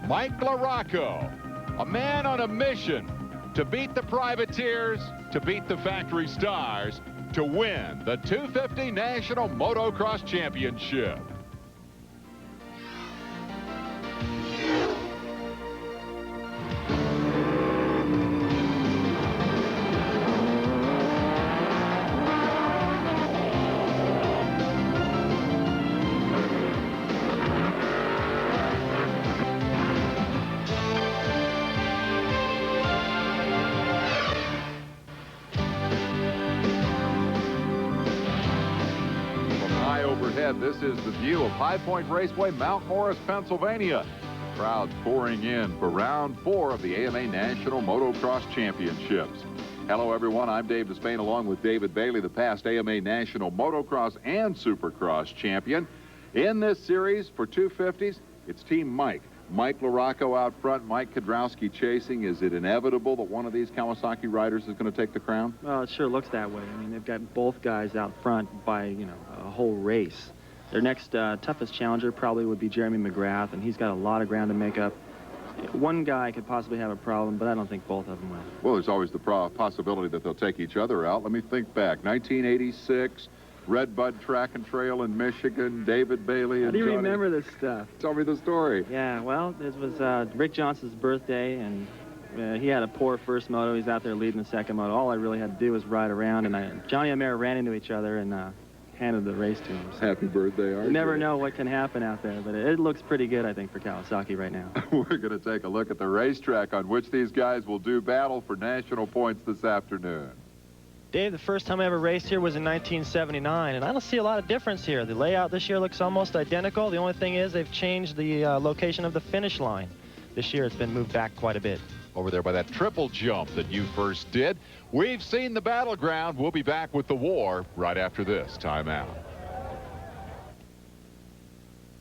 Mike LaRocco, a man on a mission to beat the privateers, to beat the factory stars, to win the 250 National Motocross Championship. This is the view of High Point Raceway, Mount Morris, Pennsylvania. Crowds pouring in for round 4 of the AMA National Motocross Championships. Hello, everyone. I'm Dave Despain, along with David Bailey, the past AMA National Motocross and Supercross champion. In this series for 250s, it's Team Mike. Mike LaRocco out front, Mike Kedrowski chasing. Is it inevitable that one of these Kawasaki riders is going to take the crown? Well, it sure looks that way. I mean, they've got both guys out front by, a whole race. Their next toughest challenger probably would be Jeremy McGrath, and he's got a lot of ground to make up. One guy could possibly have a problem, but I don't think both of them will. Well, there's always the possibility that they'll take each other out. Let me think back. 1986, Red Bud Track and Trail in Michigan, David Bailey and How do you Johnny. remember this stuff? Tell me the story. Yeah, well, it was Rick Johnson's birthday, and he had a poor first moto. He's out there leading the second moto. All I really had to do was ride around, and Johnny and Mary ran into each other and handed the race to him. So happy birthday, Art. You never know what can happen out there, but it looks pretty good, I think, for Kawasaki right now. We're going to take a look at the racetrack on which these guys will do battle for national points this afternoon. Dave, the first time I ever raced here was in 1979, and I don't see a lot of difference here. The layout this year looks almost identical. The only thing is they've changed the location of the finish line. This year it's been moved back quite a bit. Over there by that triple jump that you first did. We've seen the battleground. We'll be back with the war right after this timeout.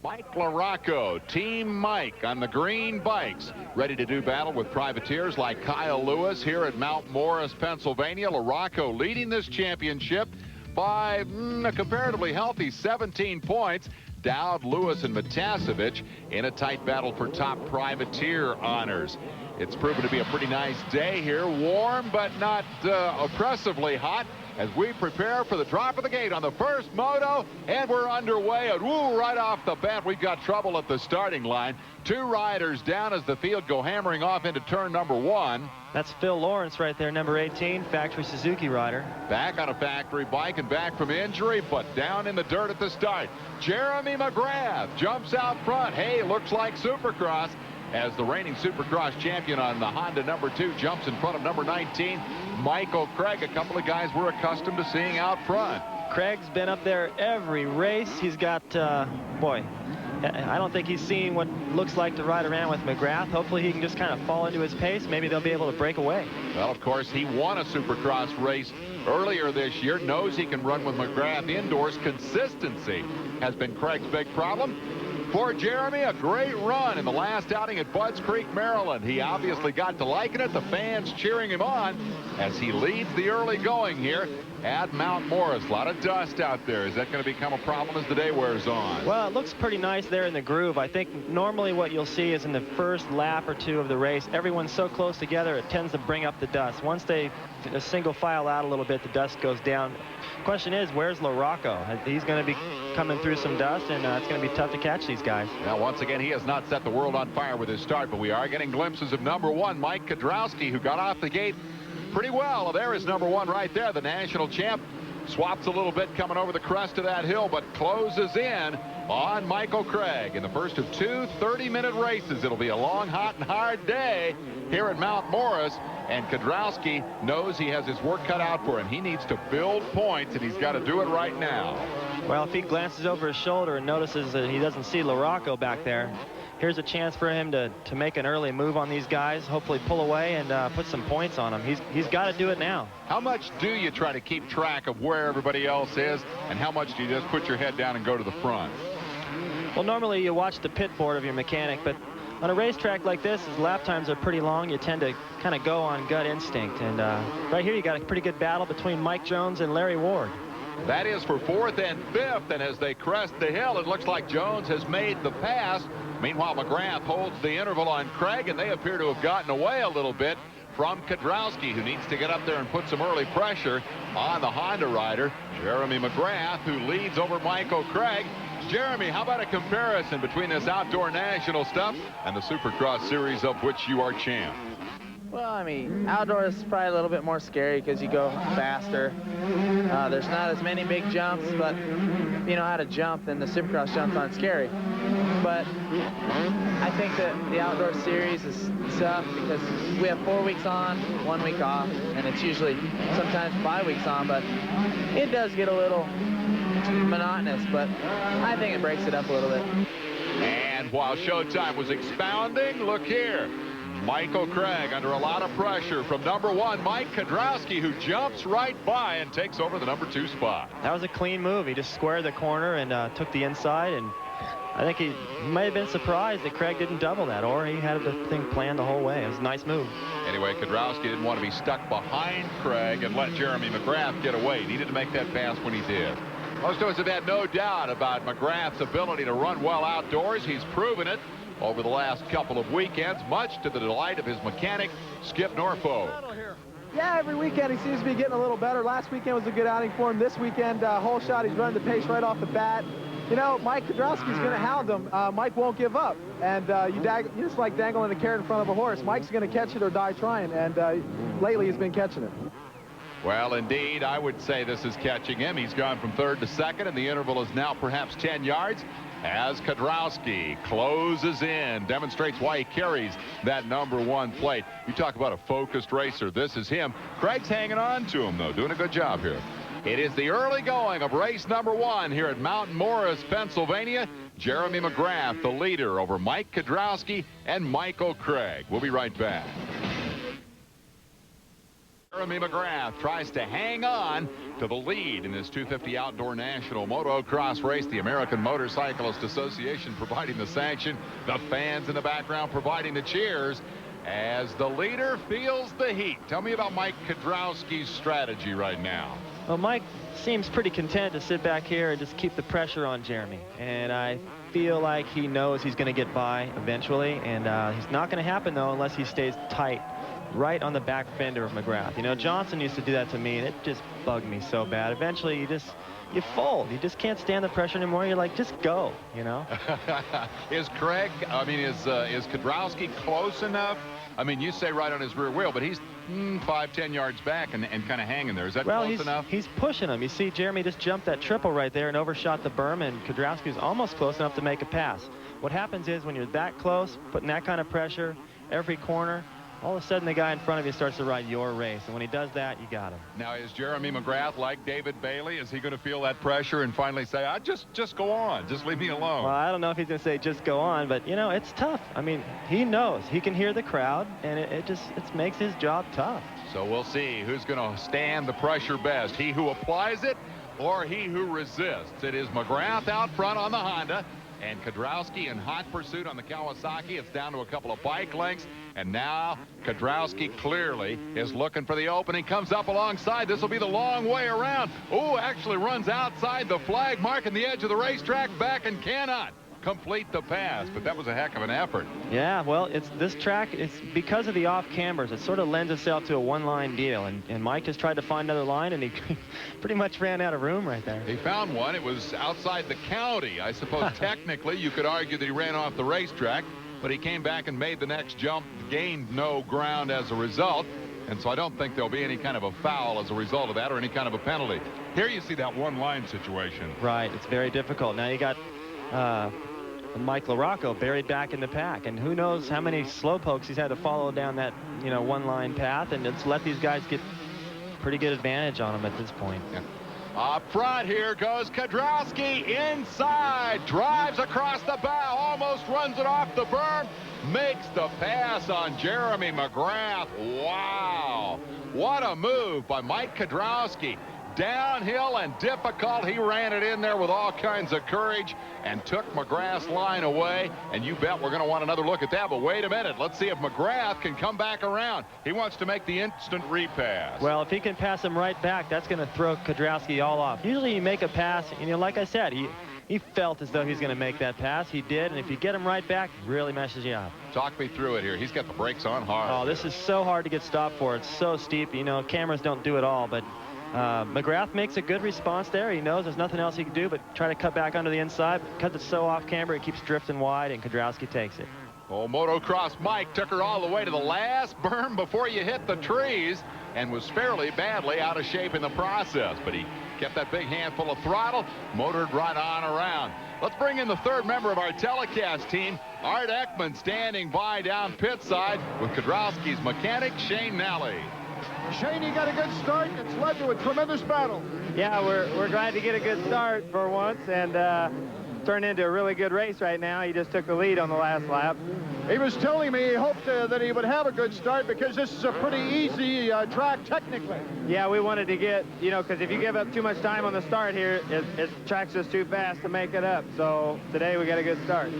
Mike LaRocco, Team Mike on the green bikes, ready to do battle with privateers like Kyle Lewis here at Mount Morris, Pennsylvania. LaRocco leading this championship by a comparatively healthy 17 points. Dowd, Lewis, and Matasevich in a tight battle for top privateer honors. It's proven to be a pretty nice day here. Warm, but not oppressively hot as we prepare for the drop of the gate on the first moto, and we're underway. And woo, right off the bat, we've got trouble at the starting line. 2 riders down as the field go hammering off into turn number 1. That's Phil Lawrence right there, number 18, factory Suzuki rider. Back on a factory bike and back from injury, but down in the dirt at the start. Jeremy McGrath jumps out front. Hey, looks like Supercross, as the reigning Supercross champion on the Honda number 2 jumps in front of number 19, Michael Craig, a couple of guys we're accustomed to seeing out front. Craig's been up there every race. He's got, boy, I don't think he's seen what looks like to ride around with McGrath. Hopefully he can just kind of fall into his pace. Maybe they'll be able to break away. Well, of course, he won a Supercross race earlier this year. Knows he can run with McGrath indoors. Consistency has been Craig's big problem. For Jeremy, a great run in the last outing at Budds Creek, Maryland. He obviously got to liking it. The fans cheering him on as he leads the early going here at Mount Morris. A lot of dust out there. Is that going to become a problem as the day wears on? Well, it looks pretty nice there in the groove. I think normally what you'll see is in the first lap or 2 of the race, everyone's so close together it tends to bring up the dust. Once they single file out a little bit, the dust goes down. Question is, where's LaRocco? He's going to be coming through some dust, and it's going to be tough to catch these guys. Now, once again, he has not set the world on fire with his start, but we are getting glimpses of number 1, Mike Kedrowski, who got off the gate pretty well. There is number 1 right there, the national champ. Swaps a little bit coming over the crest of that hill, but closes in on Michael Craig in the first of 2 30-minute races. It'll be a long, hot, and hard day here at Mount Morris, and Kedrowski knows he has his work cut out for him. He needs to build points, and he's got to do it right now. Well, if he glances over his shoulder and notices that he doesn't see LaRocco back there, here's a chance for him to make an early move on these guys, hopefully pull away and put some points on them. He's got to do it now. How much do you try to keep track of where everybody else is, and how much do you just put your head down and go to the front? Well, normally you watch the pit board of your mechanic, but on a racetrack like this, as lap times are pretty long, you tend to kind of go on gut instinct. And right here, you got a pretty good battle between Mike Jones and Larry Ward. That is for 4th and 5th, and as they crest the hill, it looks like Jones has made the pass. Meanwhile, McGrath holds the interval on Craig, and they appear to have gotten away a little bit from Kedrowski, who needs to get up there and put some early pressure on the Honda rider, Jeremy McGrath, who leads over Michael Craig. Jeremy, how about a comparison between this outdoor national stuff and the Supercross series of which you are champ? Well, I mean, outdoor is probably a little bit more scary because you go faster. There's not as many big jumps, but if you know how to jump, then the Supercross jumps aren't scary. But I think that the outdoor series is tough because we have 4 weeks on, 1 week off, and it's usually sometimes 5 weeks on, but it does get a little monotonous, but I think it breaks it up a little bit. And while Showtime was expounding, look here. Michael Craig under a lot of pressure from number 1, Mike Kedrowski, who jumps right by and takes over the number 2 spot. That was a clean move. He just squared the corner and took the inside, and I think he might have been surprised that Craig didn't double that, or he had the thing planned the whole way. It was a nice move. Anyway, Kedrowski didn't want to be stuck behind Craig and let Jeremy McGrath get away. He needed to make that pass when he did. Most of us have had no doubt about McGrath's ability to run well outdoors. He's proven it over the last couple of weekends, much to the delight of his mechanic, Skip Norfolk. Yeah, every weekend he seems to be getting a little better. Last weekend was a good outing for him. This weekend, whole shot, he's running the pace right off the bat. You know, Mike Kedrowski's going to hound him. Mike won't give up. And you just like dangling a carrot in front of a horse. Mike's going to catch it or die trying. And lately he's been catching it. Well, indeed, I would say this is catching him. He's gone from 3rd to 2nd, and the interval is now perhaps 10 yards. As Kedrowski closes in, demonstrates why he carries that number 1 plate. You talk about a focused racer. This is him. Craig's hanging on to him, though, doing a good job here. It is the early going of race number 1 here at Mount Morris, Pennsylvania. Jeremy McGrath, the leader, over Mike Kedrowski and Michael Craig. We'll be right back. Jeremy McGrath tries to hang on to the lead in this 250 Outdoor National Motocross race. The American Motorcyclist Association providing the sanction. The fans in the background providing the cheers as the leader feels the heat. Tell me about Mike Kedrowski's strategy right now. Well, Mike seems pretty content to sit back here and just keep the pressure on Jeremy. And I feel like he knows he's going to get by eventually. And it's not going to happen, though, unless he stays tight right on the back fender of McGrath. You know, Johnson used to do that to me, and it just bugged me so bad. Eventually, you fold. You just can't stand the pressure anymore. You're like, just go, you know? Is Kedrowski close enough? I mean, you say right on his rear wheel, but he's 5-10 yards back and kind of hanging there. Is that close enough? He's pushing him. You see, Jeremy just jumped that triple right there and overshot the berm, and Kedrowski's almost close enough to make a pass. What happens is when you're that close, putting that kind of pressure every corner, all of a sudden the guy in front of you starts to ride your race, and when he does that, you got him. Now, is Jeremy McGrath like David Bailey? Is he going to feel that pressure and finally say, just go on, just leave me alone? Well, I don't know if he's going to say just go on, but you know, it's tough. I mean, he knows he can hear the crowd, and it makes his job tough. So we'll see who's going to stand the pressure best, he who applies it or he who resists. It is McGrath out front on the Honda, and Kedrowski in hot pursuit on the Kawasaki. It's down to a couple of bike lengths, and now Kedrowski clearly is looking for the opening. Comes up alongside. This will be the long way around. Oh, actually runs outside the flag, marking the edge of the racetrack, back and cannot complete the pass, but that was a heck of an effort. Yeah, well, this track, it's because of the off cambers, it sort of lends itself to a one-line deal, and Mike just tried to find another line, and he pretty much ran out of room right there. He found one. It was outside the county. I suppose technically you could argue that he ran off the racetrack, but he came back and made the next jump, gained no ground as a result, and so I don't think there'll be any kind of a foul as a result of that or any kind of a penalty. Here you see that one-line situation. Right, it's very difficult. Now you got Mike LaRocco buried back in the pack, and who knows how many slow pokes he's had to follow down that, you know, one-line path, and it's let these guys get pretty good advantage on him at this point. Yeah. Up front here goes Kedrowski inside, drives across the bow, almost runs it off the berm, makes the pass on Jeremy McGrath. Wow, what a move by Mike Kedrowski. Downhill and difficult. He ran it in there with all kinds of courage and took McGrath's line away. And you bet we're going to want another look at that. But wait a minute. Let's see if McGrath can come back around. He wants to make the instant repass. Well, if he can pass him right back, that's going to throw Kedrowski all off. Usually you make a pass, you know, like I said, he felt as though he was going to make that pass. He did, and if you get him right back, it really messes you up. Talk me through it here. He's got the brakes on hard. Oh, this is so hard to get stopped for. It's so steep. You know, cameras don't do it all, but McGrath makes a good response there. He knows there's nothing else he can do but try to cut back under the inside. Cuts it so off camber, it keeps drifting wide, and Kedrowski takes it. Oh, Motocross Mike took her all the way to the last berm before you hit the trees and was fairly badly out of shape in the process, but he kept that big handful of throttle, motored right on around. Let's bring in the third member of our telecast team, Art Ekman, standing by down pit side with Kedrowski's mechanic, Shane Nally. Shane, you got a good start. It's led to a tremendous battle. Yeah, we're glad to get a good start for once, and turned into a really good race right now. He just took the lead on the last lap. He was telling me he hoped that he would have a good start because this is a pretty easy track technically. Yeah, we wanted to get, you know, because if you give up too much time on the start here, it tracks us too fast to make it up. So today we got a good start.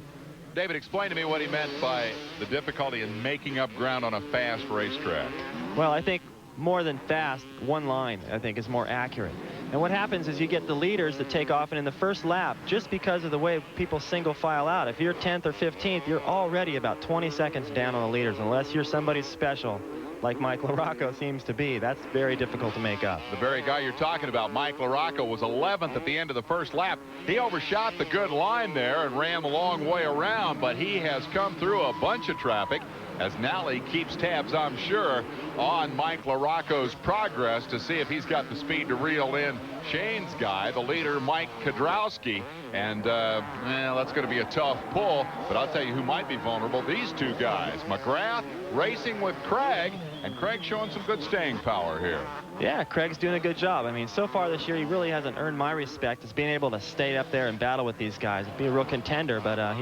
David, explain to me what he meant by the difficulty in making up ground on a fast racetrack. Well, I think more than fast, one line, I think, is more accurate. And what happens is you get the leaders that take off, and in the first lap, just because of the way people single file out, if you're 10th or 15th, you're already about 20 seconds down on the leaders, unless you're somebody special like Mike LaRocco seems to be. That's very difficult to make up. The very guy you're talking about, Mike LaRocco, was 11th at the end of the first lap. He overshot the good line there and ran the long way around, but he has come through a bunch of traffic as Nally keeps tabs, I'm sure, on Mike LaRocco's progress to see if he's got the speed to reel in Shane's guy, the leader, Mike Kedrowski. And that's going to be a tough pull, but I'll tell you who might be vulnerable. These two guys, McGrath racing with Craig, and Craig showing some good staying power here. Yeah, Craig's doing a good job. I mean, so far this year, he really hasn't earned my respect as being able to stay up there and battle with these guys, be a real contender, but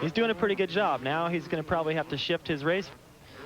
he's doing a pretty good job. Now he's going to probably have to shift his race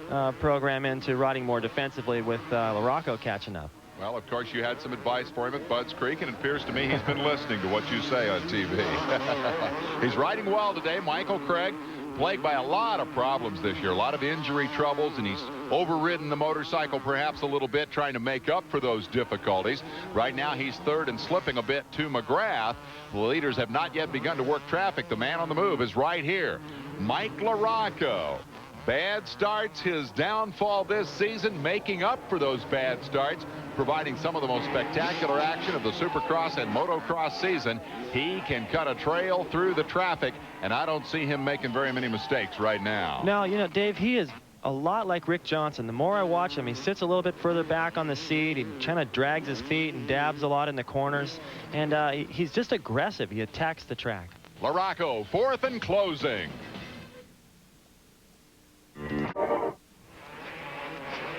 program into riding more defensively with LaRocco catching up. Well, of course, you had some advice for him at Budds Creek, and it appears to me he's been listening to what you say on TV. He's riding well today, Michael Craig, plagued by a lot of problems this year, a lot of injury troubles, and he's overridden the motorcycle perhaps a little bit, trying to make up for those difficulties. Right now, he's third and slipping a bit to McGrath. The leaders have not yet begun to work traffic. The man on the move is right here, Mike LaRocco. Bad starts, his downfall this season, making up for those bad starts, providing some of the most spectacular action of the Supercross and Motocross season. He can cut a trail through the traffic, and I don't see him making very many mistakes right now. No, you know, Dave, he is a lot like Rick Johnson. The more I watch him, he sits a little bit further back on the seat. He kind of drags his feet and dabs a lot in the corners, and he's just aggressive. He attacks the track. LaRocco, fourth and closing.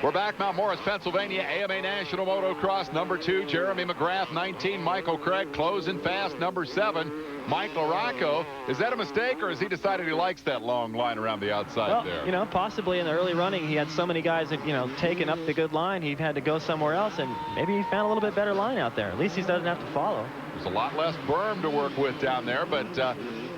We're back, Mount Morris, Pennsylvania, AMA National Motocross, number 2, Jeremy McGrath, 19, Michael Craig, closing fast, number 7, Mike LaRocco. Is that a mistake, or has he decided he likes that long line around the outside there? You know, possibly in the early running, he had so many guys that, you know, taken up the good line, he had to go somewhere else, and maybe he found a little bit better line out there. At least he doesn't have to follow. There's a lot less berm to work with down there, but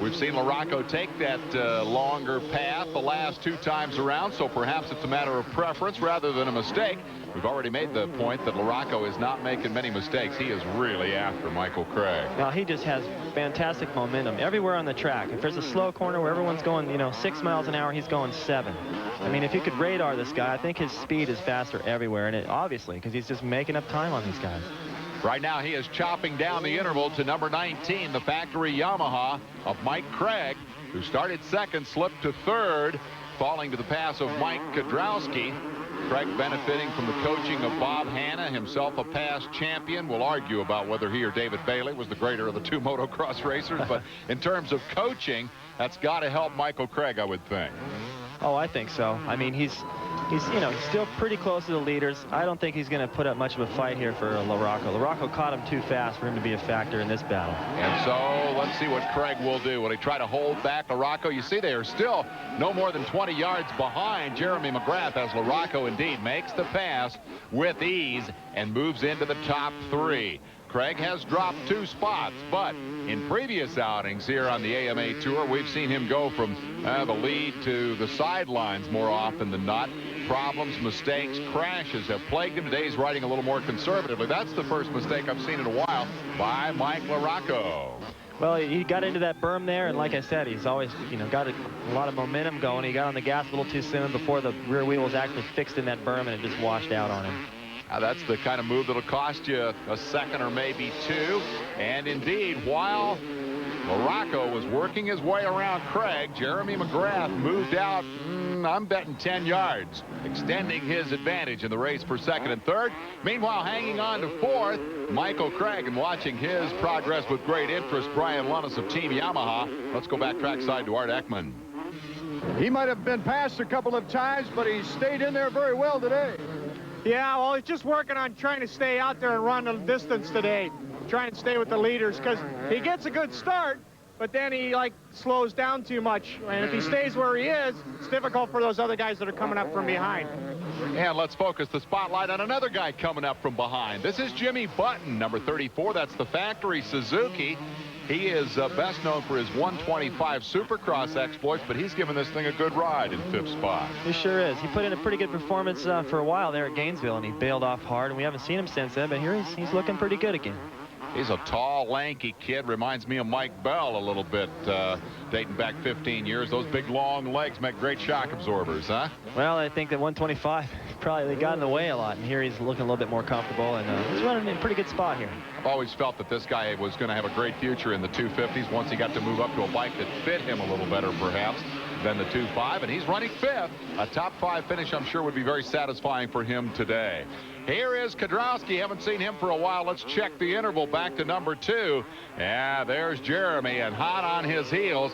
we've seen LaRocco take that longer path the last 2 times around, so perhaps it's a matter of preference rather than a mistake. We've already made the point that LaRocco is not making many mistakes. He is really after Michael Craig. Now, he just has fantastic momentum everywhere on the track. If there's a slow corner where everyone's going, you know, 6 miles an hour, he's going 7. I mean, if you could radar this guy, I think his speed is faster everywhere, and it obviously, because he's just making up time on these guys. Right now, he is chopping down the interval to number 19, the factory Yamaha of Mike Craig, who started second, slipped to third, falling to the pass of Mike Kedrowski. Craig benefiting from the coaching of Bob Hanna, himself a past champion. We'll argue about whether he or David Bailey was the greater of the 2 motocross racers, but in terms of coaching, that's got to help Michael Craig, I would think. Oh, I think so. I mean, he's you know, he's still pretty close to the leaders. I don't think he's going to put up much of a fight here for LaRocco. LaRocco caught him too fast for him to be a factor in this battle. And so let's see what Craig will do. Will he try to hold back LaRocco? You see, they are still no more than 20 yards behind Jeremy McGrath as LaRocco indeed makes the pass with ease and moves into the top 3. Craig has dropped 2 spots, but in previous outings here on the AMA Tour, we've seen him go from the lead to the sidelines more often than not. Problems, mistakes, crashes have plagued him. Today he's riding a little more conservatively. That's the first mistake I've seen in a while by Mike LaRocco. Well, he got into that berm there, and like I said, he's always, got a lot of momentum going. He got on the gas a little too soon before the rear wheel was actually fixed in that berm, and it just washed out on him. Now that's the kind of move that'll cost you a second or maybe two. And indeed, while LaRocco was working his way around Craig, Jeremy McGrath moved out, I'm betting 10 yards, extending his advantage in the race for second and third. Meanwhile, hanging on to fourth, Michael Craig, and watching his progress with great interest, Brian Lunnis of Team Yamaha. Let's go back trackside to Art Ekman. He might have been passed a couple of times, but he stayed in there very well today. Yeah, well, he's just working on trying to stay out there and run the distance today. Try and stay with the leaders, because he gets a good start, but then he slows down too much. And if he stays where he is, it's difficult for those other guys that are coming up from behind. And let's focus the spotlight on another guy coming up from behind. This is Jimmy Button, number 34. That's the factory Suzuki. He is best known for his 125 Supercross exploits, but he's given this thing a good ride in fifth spot. He sure is. He put in a pretty good performance for a while there at Gainesville, and he bailed off hard, and we haven't seen him since then, but here he's looking pretty good again. He's a tall, lanky kid. Reminds me of Mike Bell a little bit, dating back 15 years. Those big, long legs make great shock absorbers, huh? Well, I think that 125 probably got in the way a lot, and here he's looking a little bit more comfortable, and he's running in a pretty good spot here. I've always felt that this guy was going to have a great future in the 250s once he got to move up to a bike that fit him a little better, perhaps, than the 2.5, and he's running fifth. A top 5 finish, I'm sure, would be very satisfying for him today. Here is Kedrowski. Haven't seen him for a while. Let's check the interval back to number 2. Yeah, there's Jeremy, and hot on his heels,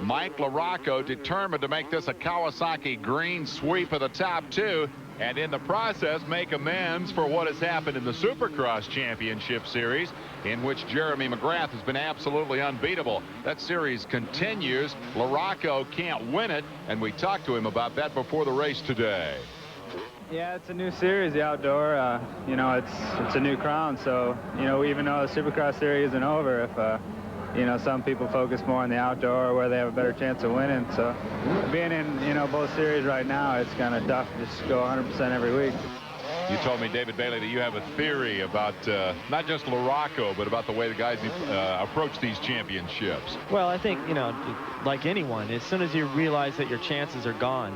Mike LaRocco, determined to make this a Kawasaki green sweep of the top 2, and in the process make amends for what has happened in the Supercross Championship Series, in which Jeremy McGrath has been absolutely unbeatable. That series continues. LaRocco can't win it, and we talked to him about that before the race today. Yeah, it's a new series, the outdoor. It's a new crown, so, even though the Supercross series isn't over, if some people focus more on the outdoor where they have a better chance of winning. So being in, both series right now, it's kind of tough to just go 100% every week. You told me, David Bailey, that you have a theory about not just LaRocco, but about the way the guys approach these championships. Well, I think, like anyone, as soon as you realize that your chances are gone,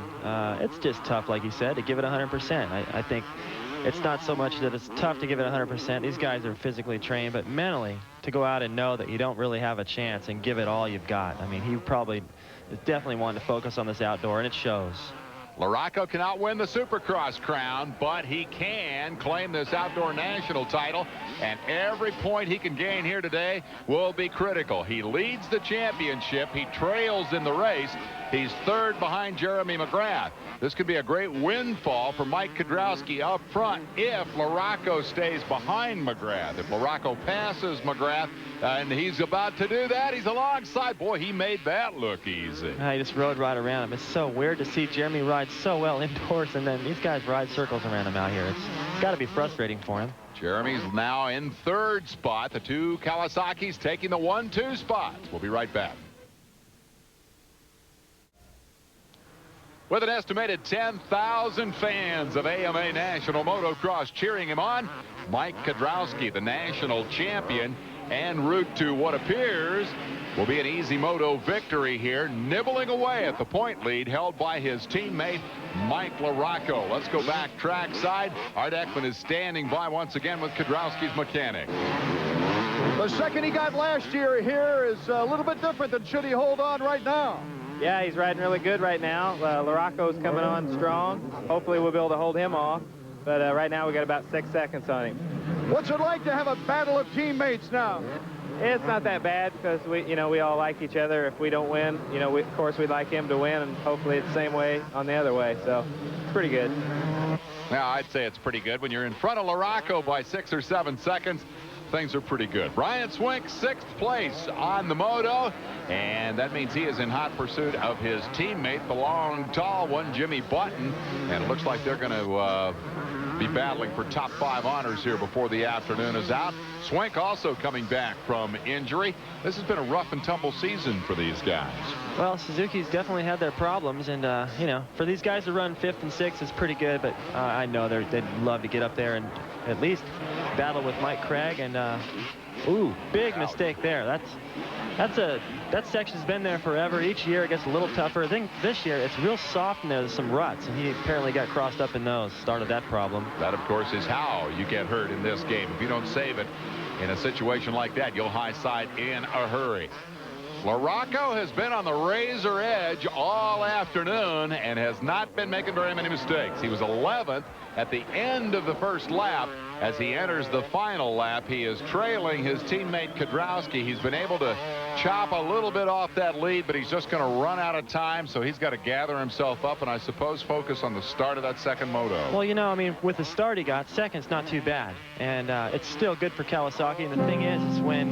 it's just tough, like you said, to give it 100%. I think it's not so much that it's tough to give it 100%. These guys are physically trained, but mentally, to go out and know that you don't really have a chance and give it all you've got. I mean, he probably is definitely wanting to focus on this outdoor, and it shows. LaRocco cannot win the Supercross crown, but he can claim this outdoor national title, and every point he can gain here today will be critical. He leads the championship. He trails in the race. He's third behind Jeremy McGrath. This could be a great windfall for Mike Kedrowski up front if LaRocco stays behind McGrath. If LaRocco passes McGrath, and he's about to do that, he's alongside. Boy, he made that look easy. He just rode right around him. It's so weird to see Jeremy ride so well indoors, and then these guys ride circles around him out here. It's got to be frustrating for him. Jeremy's now in third spot. The two Kawasaki's taking the 1-2 spots. We'll be right back. With an estimated 10,000 fans of AMA National Motocross cheering him on, Mike Kedrowski, the national champion, en route to what appears will be an easy moto victory here, nibbling away at the point lead held by his teammate Mike LaRocco. Let's go back trackside. Art Ekman is standing by once again with Kedrowski's mechanic. The second he got last year here is a little bit different than should he hold on right now. Yeah, he's riding really good right now. LaRocco's coming on strong. Hopefully we'll be able to hold him off. But right now we got about 6 seconds on him. What's it like to have a battle of teammates now? It's not that bad because we all like each other. If we don't win, of course we'd like him to win, and hopefully it's the same way on the other way. So it's pretty good. Now, I'd say it's pretty good. When you're in front of LaRocco by 6 or 7 seconds, things are pretty good. Brian Swink, 6th place on the moto, and that means he is in hot pursuit of his teammate, the long, tall one, Jimmy Button, and it looks like they're going to be battling for top 5 honors here before the afternoon is out. Swink also coming back from injury. This has been a rough and tumble season for these guys. Well, Suzuki's definitely had their problems, and for these guys to run 5th and 6th is pretty good, but I know they'd love to get up there and at least battle with Mike Craig, and ooh, big mistake there. That section's been there forever. Each year it gets a little tougher. I think this year it's real soft and there's some ruts, and he apparently got crossed up in those. Started that problem. That, of course, is how you get hurt in this game. If you don't save it in a situation like that, you'll high side in a hurry. LaRocco has been on the razor edge all afternoon and has not been making very many mistakes. He was 11th at the end of the first lap. As he enters the final lap, he is trailing his teammate Kedrowski. He's been able to chop a little bit off that lead, but he's just going to run out of time, so he's got to gather himself up and I suppose focus on the start of that second moto. Well, you know, I mean, with the start he got, second's not too bad, and it's still good for Kawasaki. And the thing is when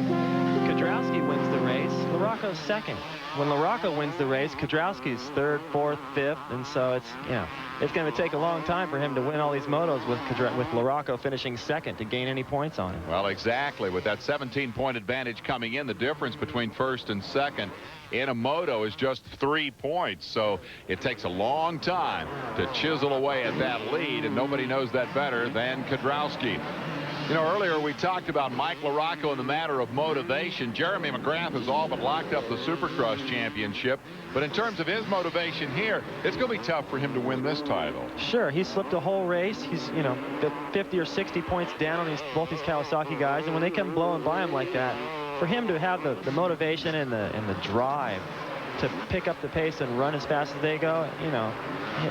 Kedrowski wins the race, LaRocco's second. When LaRocco wins the race, Kedrowski's third, fourth, fifth, and so it's, you know, it's going to take a long time for him to win all these motos with LaRocco finishing second to gain any points on him. Well, exactly. With that 17-point advantage coming in, the difference between first and second in a moto is just 3 points. So it takes a long time to chisel away at that lead, and nobody knows that better than Kedrowski. You know, earlier we talked about Mike LaRocco in the matter of motivation. Jeremy McGrath has all but locked up the Supercross championship. But in terms of his motivation here, it's going to be tough for him to win this title. Sure, he slipped a whole race. He's, you know, got 50 or 60 points down on both these Kawasaki guys. And when they come blowing by him like that, for him to have the motivation and the drive to pick up the pace and run as fast as they go, you know,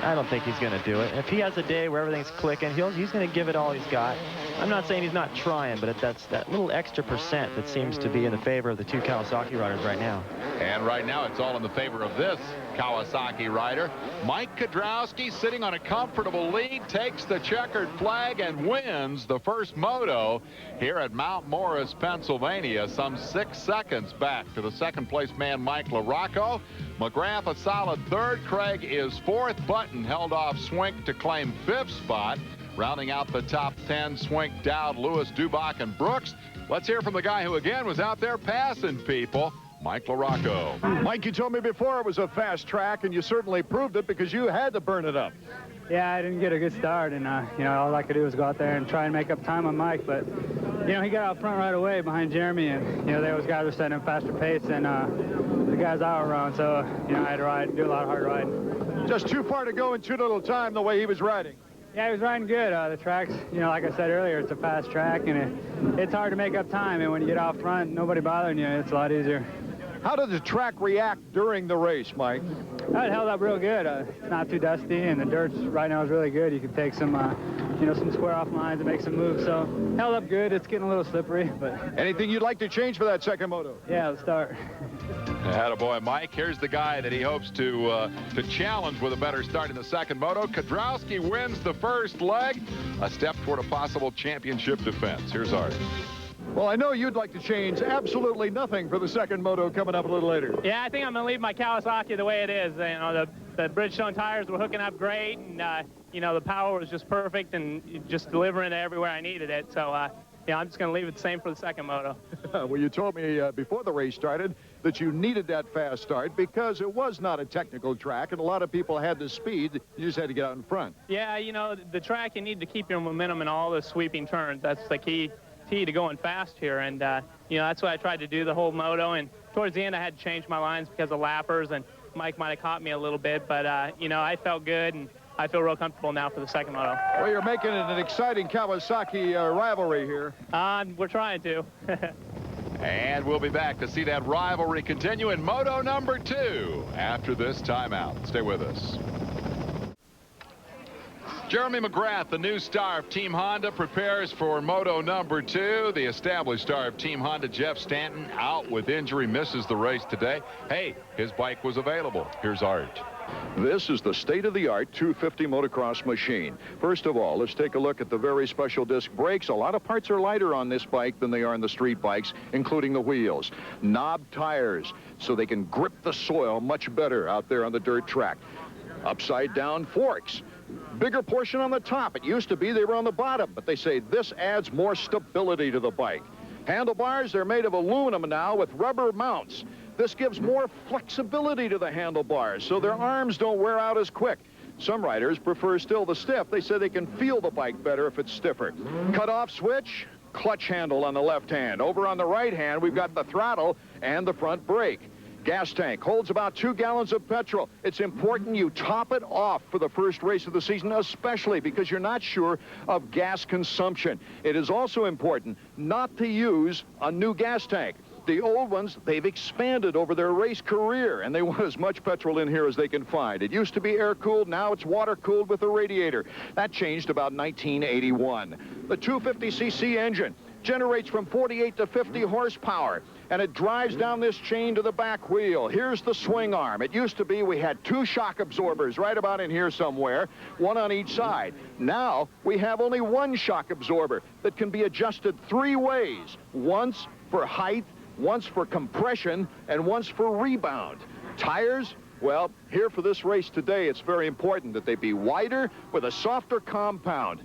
I don't think he's going to do it. If he has a day where everything's clicking, he's going to give it all he's got. I'm not saying he's not trying, but that's that little extra percent that seems to be in the favor of the two Kawasaki riders right now. And right now it's all in the favor of this Kawasaki rider. Mike Kedrowski, sitting on a comfortable lead, takes the checkered flag and wins the first moto here at Mount Morris, Pennsylvania, some 6 seconds back to the second-place man Mike LaRocco. McGrath a solid third. Craig is fourth. Button held off Swink to claim fifth spot. Rounding out the top 10, Swink, Dowd, Lewis, Dubach, and Brooks. Let's hear from the guy who, again, was out there passing people, Mike LaRocco. Mike, you told me before it was a fast track, and you certainly proved it because you had to burn it up. Yeah, I didn't get a good start, and, you know, all I could do was go out there and try and make up time on Mike. But, you know, he got out front right away behind Jeremy, and, you know, those guys were setting a faster pace than the guys I were around. So, you know, I had to do a lot of hard riding. Just too far to go in too little time the way he was riding. Yeah, he was riding good. The track's, you know, like I said earlier, it's a fast track, and it's hard to make up time. And when you get out front, nobody bothering you, it's a lot easier. How did the track react during the race, Mike? It held up real good. It's not too dusty, and the dirt right now is really good. You can take some, you know, some square-off lines and make some moves. So held up good. It's getting a little slippery, but... Anything you'd like to change for that second moto? Yeah, let's start. Attaboy, Mike. Here's the guy that he hopes to challenge with a better start in the second moto. Kedrowski wins the first leg, a step toward a possible championship defense. Here's Art. Well, I know you'd like to change absolutely nothing for the second moto coming up a little later. Yeah, I think I'm going to leave my Kawasaki the way it is. You know, the Bridgestone tires were hooking up great, and, you know, the power was just perfect and just delivering it everywhere I needed it. So, yeah, I'm just going to leave it the same for the second moto. Well, you told me before the race started that you needed that fast start because it was not a technical track, and a lot of people had the speed. You just had to get out in front. Yeah, you know, the track, you need to keep your momentum in all the sweeping turns. That's the key to going fast here, and you know, that's what I tried to do the whole moto. And towards the end I had to change my lines because of lappers, and Mike might have caught me a little bit, but you know, I felt good, and I feel real comfortable now for the second moto. Well, you're making it an exciting Kawasaki rivalry here. We're trying to. And we'll be back to see that rivalry continue in moto number 2 after this timeout. Stay with us. Jeremy McGrath, the new star of Team Honda, prepares for moto number 2. The established star of Team Honda, Jeff Stanton, out with injury, misses the race today. Hey, his bike was available. Here's Art. This is the state-of-the-art 250 motocross machine. First of all, let's take a look at the very special disc brakes. A lot of parts are lighter on this bike than they are on the street bikes, including the wheels. Knob tires, so they can grip the soil much better out there on the dirt track. Upside-down forks. Bigger portion on the top. It used to be they were on the bottom, but they say this adds more stability to the bike. Handlebars, they're made of aluminum now with rubber mounts. This gives more flexibility to the handlebars, so their arms don't wear out as quick. Some riders prefer still the stiff. They say they can feel the bike better if it's stiffer. Cut-off switch, clutch handle on the left hand. Over on the right hand, we've got the throttle and the front brake. Gas tank holds about 2 gallons of petrol. It's important you top it off for the first race of the season, especially because you're not sure of gas consumption. It is also important not to use a new gas tank. The old ones, they've expanded over their race career, and they want as much petrol in here as they can find. It used to be air-cooled. Now it's water-cooled with a radiator. That changed about 1981. The 250cc engine generates from 48 to 50 horsepower, and it drives down this chain to the back wheel. Here's the swing arm. It used to be we had 2 shock absorbers right about in here somewhere, 1 on each side. Now we have only 1 shock absorber that can be adjusted 3 ways, once for height, once for compression, and once for rebound. Tires? Well, here for this race today, it's very important that they be wider with a softer compound,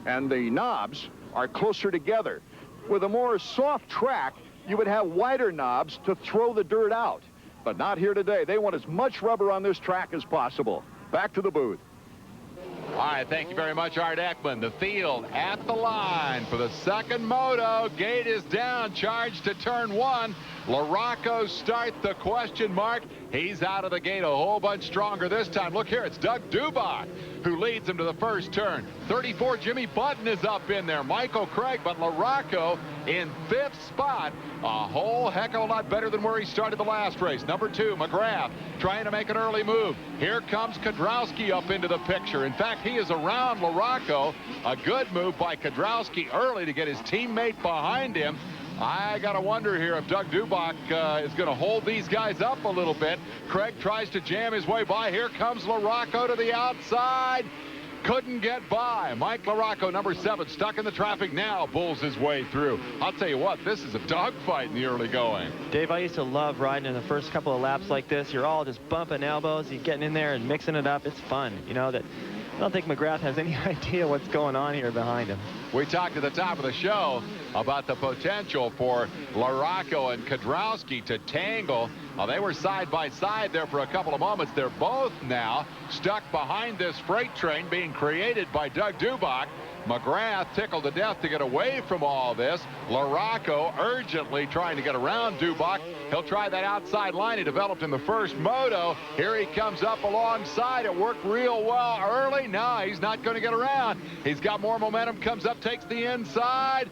and the knobs are closer together. With a more soft track, you would have wider knobs to throw the dirt out. But not here today. They want as much rubber on this track as possible. Back to the booth. All right, thank you very much, Art Ekman. The field at the line for the second moto. Gate is down, charged to turn 1. LaRocco start the question mark. He's out of the gate a whole bunch stronger this time. Look here, it's Doug Dubach who leads him to the first turn. 34, Jimmy Button is up in there. Michael Craig, but LaRocco in 5th spot. A whole heck of a lot better than where he started the last race. Number 2, McGrath, trying to make an early move. Here comes Kedrowski up into the picture. In fact, he is around LaRocco. A good move by Kedrowski early to get his teammate behind him. I got to wonder here if Doug Dubach is going to hold these guys up a little bit. Craig tries to jam his way by. Here comes LaRocco to the outside. Couldn't get by. Mike LaRocco, number 7, stuck in the traffic now, bulls his way through. I'll tell you what, this is a dogfight in the early going. Dave, I used to love riding in the first couple of laps like this. You're all just bumping elbows. You're getting in there and mixing it up. It's fun. You know, that I don't think McGrath has any idea what's going on here behind him. We talked at the top of the show about the potential for LaRocco and Kedrowski to tangle. They were side by side there for a couple of moments. They're both now stuck behind this freight train being created by Doug Dubach. McGrath tickled to death to get away from all this. LaRocco urgently trying to get around Dubach. He'll try that outside line he developed in the first moto. Here he comes up alongside. It worked real well early. No, he's not going to get around. He's got more momentum, comes up, takes the inside.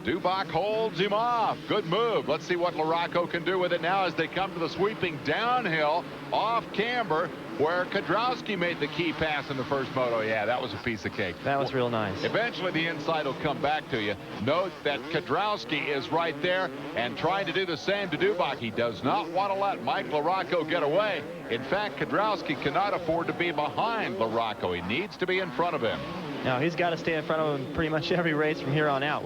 Dubach holds him off. Good move. Let's see what LaRocco can do with it now as they come to the sweeping downhill off camber where Kedrowski made the key pass in the first moto. Yeah, that was a piece of cake. That was real nice. Eventually the inside will come back to you. Note that Kedrowski is right there and trying to do the same to Dubach. He does not want to let Mike LaRocco get away. In fact, Kedrowski cannot afford to be behind LaRocco. He needs to be in front of him. Now, he's got to stay in front of him pretty much every race from here on out.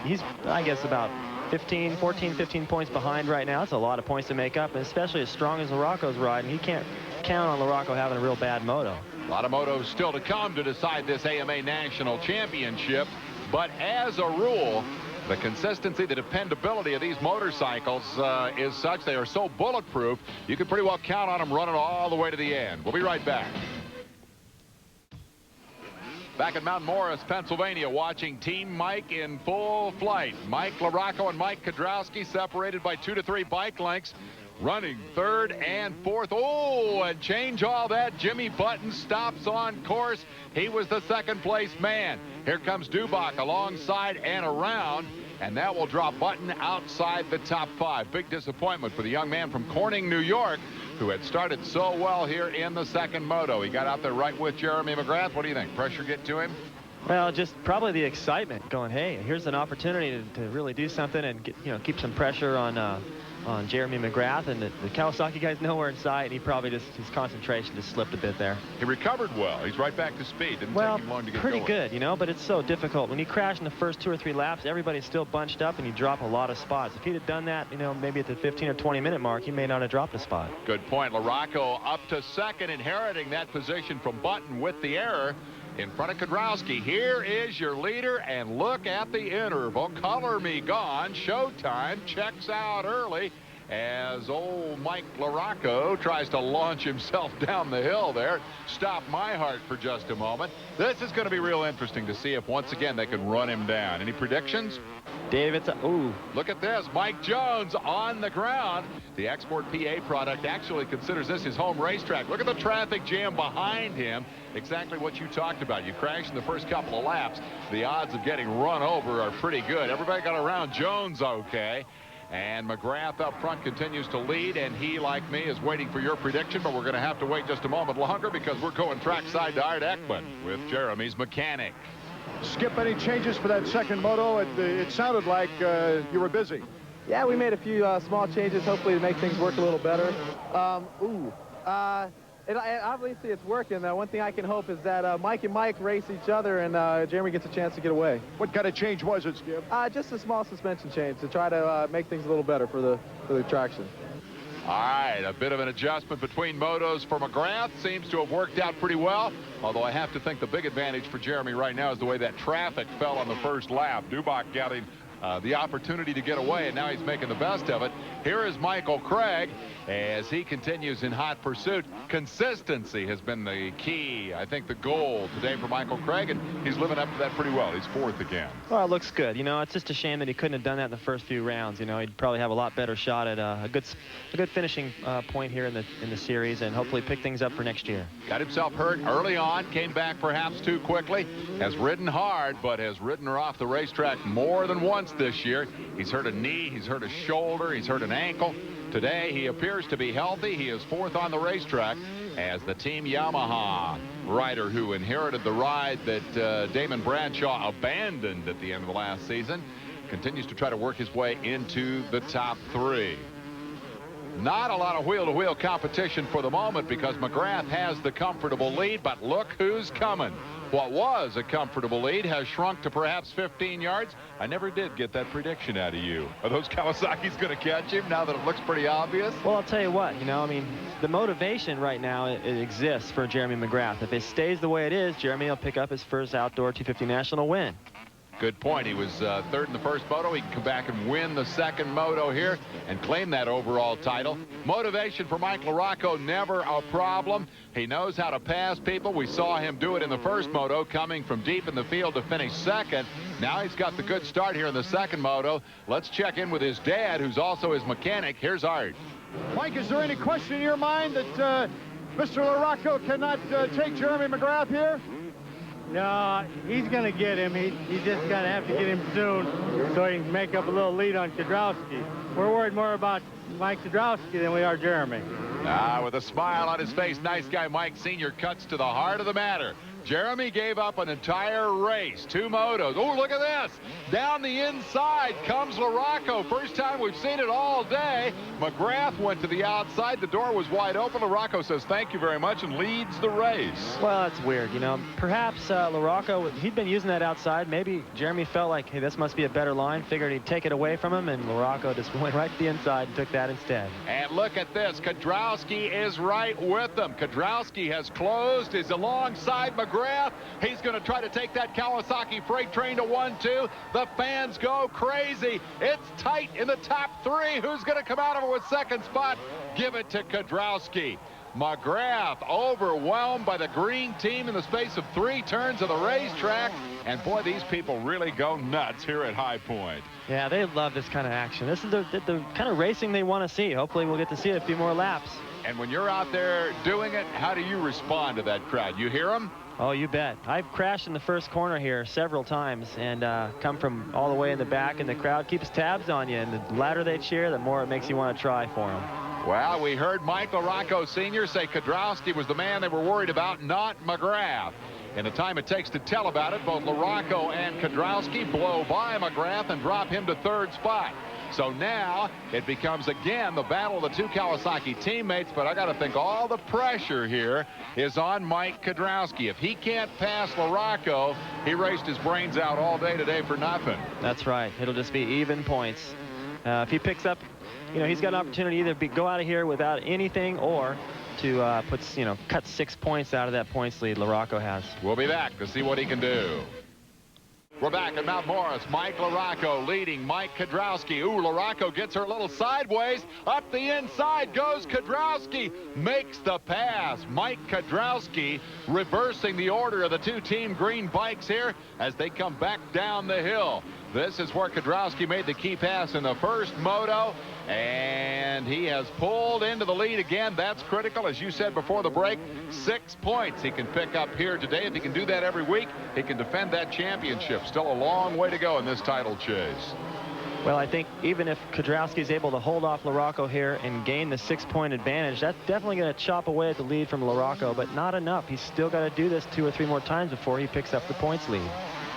He's, I guess, about 14, 15 points behind right now. That's a lot of points to make up, and especially as strong as LaRocco's riding. He can't count on LaRocco having a real bad moto. A lot of motos still to come to decide this AMA National Championship, but as a rule, the consistency, the dependability of these motorcycles is such they are so bulletproof, you can pretty well count on them running all the way to the end. We'll be right back. Back at Mount Morris, Pennsylvania, watching Team Mike in full flight. Mike LaRocco and Mike Kedrowski separated by 2 to 3 bike lengths, running 3rd and 4th. Oh, and change all that. Jimmy Button stops on course. He was the 2nd place man. Here comes Dubach alongside and around, and that will drop Button outside the top 5. Big disappointment for the young man from Corning, New York, who had started so well here in the second moto. He got out there right with Jeremy McGrath. What do you think? Pressure get to him? Well, just probably the excitement going, hey, here's an opportunity to really do something and get, keep some pressure on Jeremy McGrath, and the Kawasaki guys nowhere in sight, and he probably just, his concentration just slipped a bit there. He recovered well. He's right back to speed. Didn't take him long to get pretty going. good, but it's so difficult. When you crash in the first 2 or 3 laps, everybody's still bunched up, and you drop a lot of spots. If he'd have done that, maybe at the 15 or 20 minute mark, he may not have dropped a spot. Good point. LaRocco up to 2nd, inheriting that position from Button with the error in front of Kedrowski. Here is your leader, and look at the interval. Color me gone. Showtime checks out early as old Mike LaRocco tries to launch himself down the hill there. Stop my heart for just a moment. This is going to be real interesting to see if once again they can run him down. Any predictions? Davidson. Ooh. Look at this. Mike Jones on the ground. The Export PA product actually considers this his home racetrack. Look at the traffic jam behind him. Exactly what you talked about. You crash in the first couple of laps. The odds of getting run over are pretty good. Everybody got around Jones okay. And McGrath up front continues to lead, and he, like me, is waiting for your prediction, but we're going to have to wait just a moment longer because we're going trackside to Art Ekman with Jeremy's mechanic. Skip, any changes for that second moto? It sounded like you were busy. Yeah, we made a few small changes, hopefully to make things work a little better. Obviously it's working. One thing I can hope is that Mike and Mike race each other and Jeremy gets a chance to get away. What kind of change was it, Skip? Just a small suspension change to try to make things a little better for the traction. All right, a bit of an adjustment between motos for McGrath. Seems to have worked out pretty well, although I have to think the big advantage for Jeremy right now is the way that traffic fell on the first lap. Dubach getting the opportunity to get away, and now he's making the best of it. Here is Michael Craig as he continues in hot pursuit. Consistency has been the key, I think, the goal today for Michael Craig, and he's living up to that pretty well. He's fourth again. Well, it looks good. You know, it's just a shame that he couldn't have done that in the first few rounds. You know, he'd probably have a lot better shot at a good finishing point here in the series, and hopefully pick things up for next year. Got himself hurt early on, came back perhaps too quickly, has ridden hard, but has ridden her off the racetrack more than once this year. He's hurt a knee, he's hurt a shoulder, he's hurt an ankle. Today he appears to be healthy. He is fourth on the racetrack as the Team Yamaha rider who inherited the ride that Damon Bradshaw abandoned at the end of the last season continues to try to work his way into the top three. Not a lot of wheel-to-wheel competition for the moment because McGrath has the comfortable lead, but look who's coming. What was a comfortable lead has shrunk to perhaps 15 yards. I never did get that prediction out of you. Are those Kawasaki's going to catch him now that it looks pretty obvious? Well, I'll tell you what, you know, I mean, the motivation right now, it exists for Jeremy McGrath. If it stays the way it is, Jeremy will pick up his first outdoor 250 national win. Good point. He was third in the first moto. He can come back and win the second moto here and claim that overall title. Motivation for Mike LaRocco, never a problem. He knows how to pass people. We saw him do it in the first moto, coming from deep in the field to finish second. Now he's got the good start here in the second moto. Let's check in with his dad, who's also his mechanic. Here's Art. Mike, is there any question in your mind that Mr. LaRocco cannot take Jeremy McGrath here? No, he's going to get him. He's just going to have to get him soon so he can make up a little lead on Kedrowski. We're worried more about Mike Kedrowski than we are Jeremy. With a smile on his face, nice guy Mike Sr. cuts to the heart of the matter. Jeremy gave up an entire race, 2 motos. Oh, look at this. Down the inside comes LaRocco. First time we've seen it all day. McGrath went to the outside. The door was wide open. LaRocco says thank you very much and leads the race. Well, that's weird. You know, perhaps LaRocco, he'd been using that outside. Maybe Jeremy felt like, hey, this must be a better line. Figured he'd take it away from him, and LaRocco just went right to the inside and took that instead. And look at this. Kedrowski is right with them. Kedrowski has closed. Is alongside McGrath. He's going to try to take that Kawasaki freight train to 1-2. The fans go crazy. It's tight in the top 3. Who's going to come out of it with second spot? Give it to Kedrowski. McGrath overwhelmed by the green team in the space of 3 turns of the racetrack. And boy, these people really go nuts here at High Point. Yeah, they love this kind of action. This is the kind of racing they want to see. Hopefully we'll get to see a few more laps. And when you're out there doing it, how do you respond to that crowd? You hear them? Oh, you bet. I've crashed in the first corner here several times and come from all the way in the back, and the crowd keeps tabs on you. And the louder they cheer, the more it makes you want to try for them. Well, we heard Mike LaRocco Sr. say Kedrowski was the man they were worried about, not McGrath. In the time it takes to tell about it, both LaRocco and Kedrowski blow by McGrath and drop him to 3rd spot. So now it becomes again the battle of the 2 Kawasaki teammates, but I got to think all the pressure here is on Mike Kedrowski. If he can't pass LaRocco, he raced his brains out all day today for nothing. That's right. It'll just be even points. If he picks up, you know, he's got an opportunity either go out of here without anything or to cut 6 points out of that points lead LaRocco has. We'll be back to see what he can do. We're back at Mount Morris. Mike LaRocco leading Mike Kedrowski. Ooh, LaRocco gets her a little sideways. Up the inside goes Kedrowski. Makes the pass. Mike Kedrowski reversing the order of the 2 team green bikes here as they come back down the hill. This is where Kedrowski made the key pass in the first moto, and he has pulled into the lead again. That's critical. As you said before the break, 6 points he can pick up here today. If he can do that every week, he can defend that championship. Still a long way to go in this title chase. Well, I think even if Kedrowski is able to hold off LaRocco here and gain the 6-point advantage, that's definitely going to chop away at the lead from LaRocco, but not enough. He's still got to do this 2 or 3 more times before he picks up the points lead.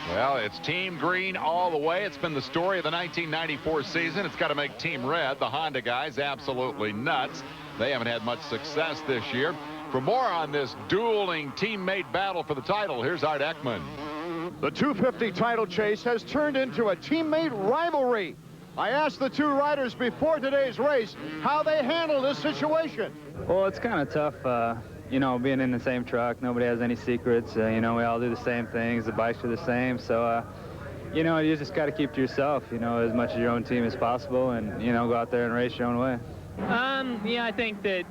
Well, it's Team Green all the way. It's been the story of the 1994 season. It's got to make Team Red, the Honda guys, absolutely nuts. They haven't had much success this year. For more on this dueling teammate battle for the title, here's Art Ekman. The 250 title chase has turned into a teammate rivalry. I asked the two riders before today's race how they handle this situation. Well, it's kind of tough, you know, being in the same truck. Nobody has any secrets. You know, we all do the same things. The bikes are the same. So, you know, you just got to keep to yourself, you know, as much as your own team as possible and, you know, go out there and race your own way. Yeah, I think that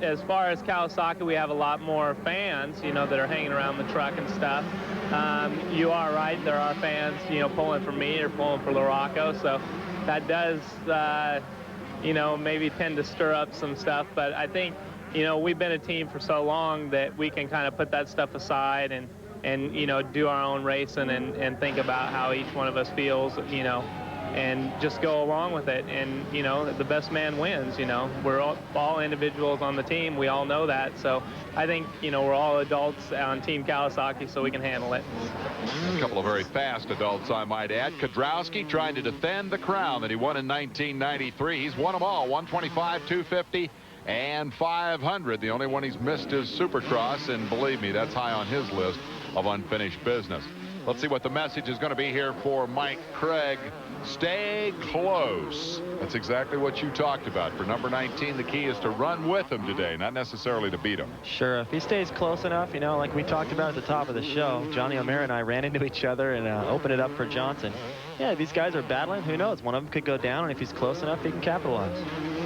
as far as Kawasaki, we have a lot more fans, you know, that are hanging around the truck and stuff. You are right. There are fans, you know, pulling for me or pulling for LaRocco. So that does, you know, maybe tend to stir up some stuff. But I think, you know, we've been a team for so long that we can kind of put that stuff aside and you know, do our own racing and think about how each one of us feels, you know, and just go along with it. And, you know, the best man wins, you know. We're all individuals on the team. We all know that. So I think, you know, we're all adults on Team Kawasaki, so we can handle it. A couple of very fast adults, I might add. Kedrowski trying to defend the crown that he won in 1993. He's won them all, 125, 250, and 500. The only one he's missed is Supercross, and believe me, that's high on his list of unfinished business. Let's see what the message is going to be here for Mike Craig. Stay close. That's exactly what you talked about. For number 19, the key is to run with him today, not necessarily to beat him. Sure, if he stays close enough, you know, like we talked about at the top of the show, Johnny O'Meara and I ran into each other and opened it up for Johnson. Yeah, these guys are battling. Who knows? One of them could go down, and if he's close enough, he can capitalize.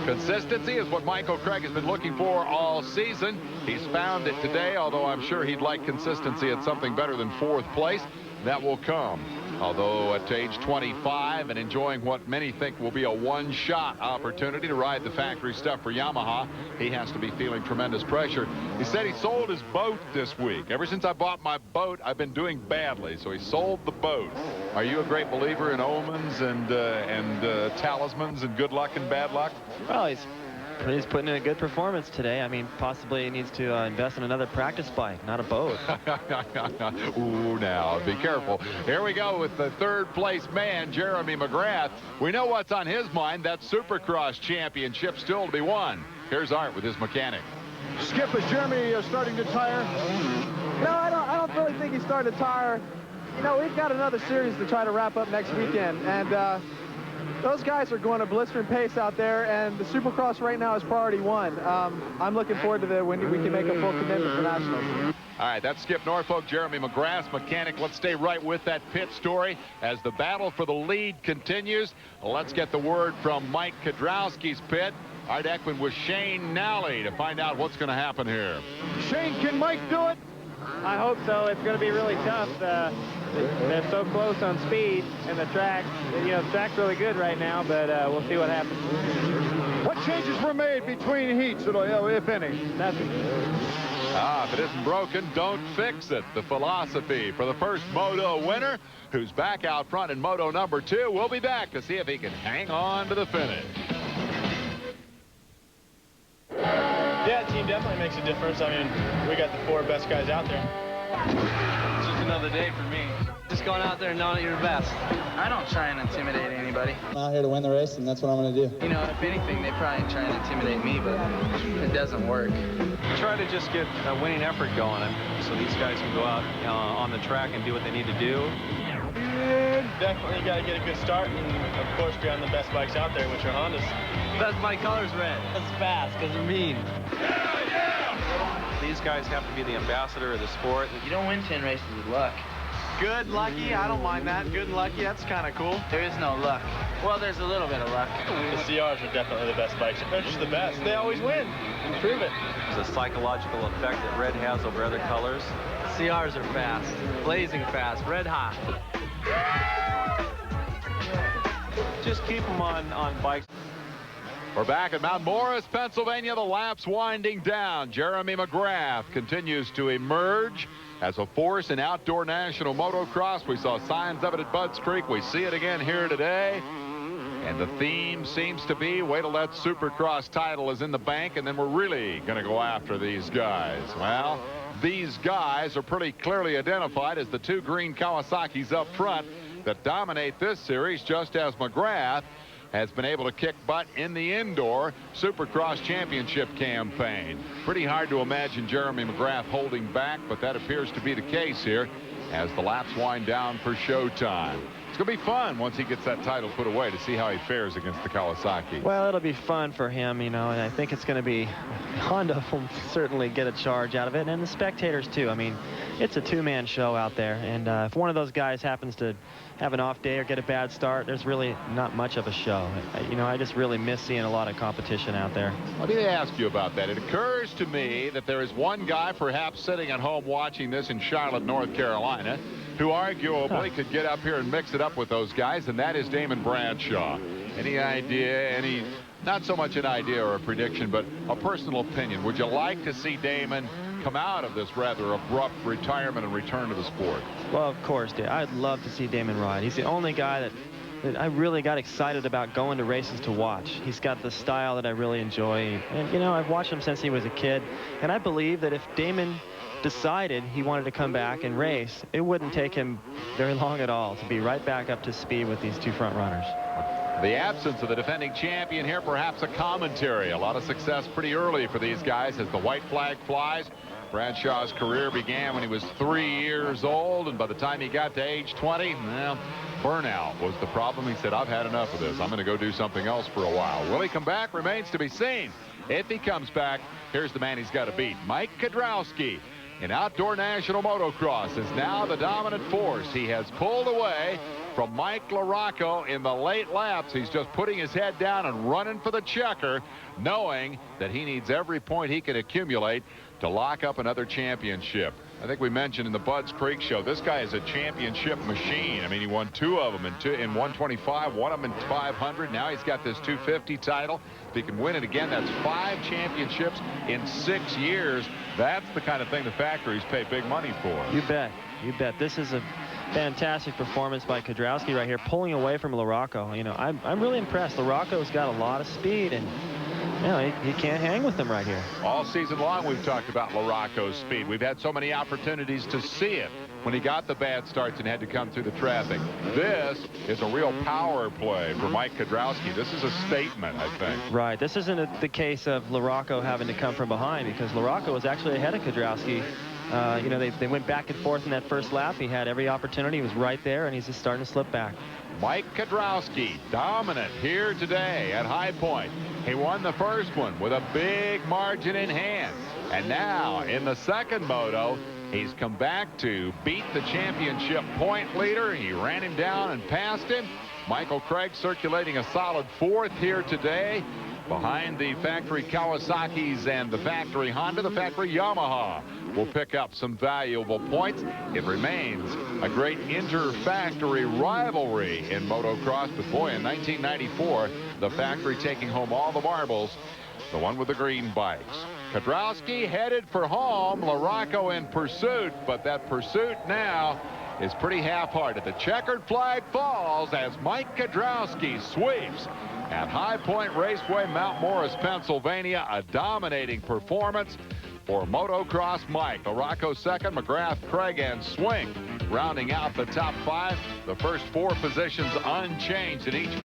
Consistency is what Michael Craig has been looking for all season. He's found it today, although I'm sure he'd like consistency at something better than 4th place. That will come. Although at age 25 and enjoying what many think will be a one-shot opportunity to ride the factory stuff for Yamaha, he has to be feeling tremendous pressure. He said he sold his boat this week. Ever since I bought my boat, I've been doing badly, so he sold the boat. Are you a great believer in omens and talismans and good luck and bad luck? Well, he's putting in a good performance today. I mean, possibly he needs to invest in another practice bike, not a boat. Ooh, now, be careful. Here we go with the 3rd place man, Jeremy McGrath. We know what's on his mind. That Supercross championship still to be won. Here's Art with his mechanic. Skip, is Jeremy starting to tire? No, I don't really think he's starting to tire. You know, we've got another series to try to wrap up next weekend, and those guys are going a blistering pace out there, and the Supercross right now is priority 1. I'm looking forward to when we can make a full commitment for nationals. All right, that's Skip Norfolk, Jeremy McGrath's mechanic. Let's stay right with that pit story as the battle for the lead continues. Let's get the word from Mike Kedrowski's pit. Art Ekman with Shane Nally to find out what's going to happen here. Shane, can Mike do it? I hope so. It's going to be really tough. They're so close on speed, and the track, you know, the track's really good right now, but we'll see what happens. What changes were made between heats, if any? Nothing. If it isn't broken, don't fix it. The philosophy for the first Moto winner, who's back out front in Moto number 2. We'll be back to see if he can hang on to the finish. Yeah, team definitely makes a difference. I mean, we got the 4 best guys out there. It's just another day for me. Just going out there and knowing you're the best. I don't try and intimidate anybody. I'm out here to win the race, and that's what I'm going to do. You know, if anything, they probably try and intimidate me, but it doesn't work. Try to just get a winning effort going, so these guys can go out on the track and do what they need to do. Definitely got to get a good start, and of course be on the best bikes out there, which are Hondas. Best bike color's red. That's fast, because they're mean. These guys have to be the ambassador of the sport. You don't win 10 races with luck. Good, lucky, I don't mind that. Good and lucky, that's kind of cool. There is no luck. Well, there's a little bit of luck. The CRs are definitely the best bikes. They're just the best. They always win. Prove it. There's a psychological effect that red has over other colors. CRs are fast, blazing fast, red hot. just keep them on bikes. We're back at Mount Morris, Pennsylvania. The lap's winding down. Jeremy McGrath continues to emerge as a force in outdoor national motocross. We saw signs of it at Budds Creek. We see it again here today. And the theme seems to be, wait till that Supercross title is in the bank, and then we're really going to go after these guys. Well, these guys are pretty clearly identified as the two green Kawasaki's up front that dominate this series, just as McGrath has been able to kick butt in the indoor Supercross championship campaign. Pretty hard to imagine Jeremy McGrath holding back, but that appears to be the case here as the laps wind down for showtime. It's going to be fun once he gets that title put away to see how he fares against the Kawasaki. Well, it'll be fun for him, you know, and I think it's going to be Honda will certainly get a charge out of it, and the spectators too. I mean, it's a two-man show out there, and if one of those guys happens to have an off day or get a bad start, there's really not much of a show. You know, I just really miss seeing a lot of competition out there. Let me ask you about that. It occurs to me that there is one guy perhaps sitting at home watching this in Charlotte, North Carolina, who arguably could get up here and mix it up with those guys, and that is Damon Bradshaw. Any idea, not so much an idea or a prediction, but a personal opinion? Would you like to see Damon come out of this rather abrupt retirement and return to the sport? Well, of course, I'd love to see Damon ride. He's the only guy that I really got excited about going to races to watch. He's got the style that I really enjoy. And, you know, I've watched him since he was a kid. And I believe that if Damon decided he wanted to come back and race, it wouldn't take him very long at all to be right back up to speed with these two front runners. The absence of the defending champion here, perhaps a commentary. A lot of success pretty early for these guys as the white flag flies. Bradshaw's career began when he was 3 years old, and by the time he got to age 20, well, burnout was the problem. He said, I've had enough of this. I'm going to go do something else for a while. Will he come back? Remains to be seen. If he comes back, here's the man he's got to beat. Mike Kiedrowski in outdoor national motocross is now the dominant force. He has pulled away from Mike LaRocco in the late laps. He's just putting his head down and running for the checker, knowing that he needs every point he can accumulate to lock up another championship. I think we mentioned in the Budds Creek show, this guy is a championship machine. I mean, he won 2 of them in 125, one of them in 500. Now he's got this 250 title. If he can win it again, that's 5 championships in 6 years. That's the kind of thing the factories pay big money for. You bet. You bet. This is a fantastic performance by Kiedrowski right here, pulling away from LaRocco. You know, I'm really impressed. LaRocco's got a lot of speed, and you know, he can't hang with them right here. All season long, we've talked about LaRocco's speed. We've had so many opportunities to see it when he got the bad starts and had to come through the traffic. This is a real power play for Mike Kiedrowski. This is a statement, I think. Right. This isn't the case of LaRocco having to come from behind, because LaRocco was actually ahead of Kiedrowski. You know, they went back and forth in that first lap. He had every opportunity. He was right there, and he's just starting to slip back. Mike Kiedrowski, dominant here today at High Point. He won the first one with a big margin in hand. And now, in the second moto, he's come back to beat the championship point leader. He ran him down and passed him. Michael Craig circulating a solid 4th here today, behind the factory Kawasaki's and the factory Honda. The factory Yamaha will pick up some valuable points. It remains a great inter-factory rivalry in motocross. But boy, in 1994, the factory taking home all the marbles, the one with the green bikes. Kiedrowski headed for home, LaRocco in pursuit, but that pursuit now is pretty half-hearted. The checkered flag falls as Mike Kiedrowski sweeps at High Point Raceway, Mount Morris, Pennsylvania. A dominating performance for motocross Mike. LaRocco second, McGrath, Craig, and Swing rounding out the top 5. The first 4 positions unchanged in each.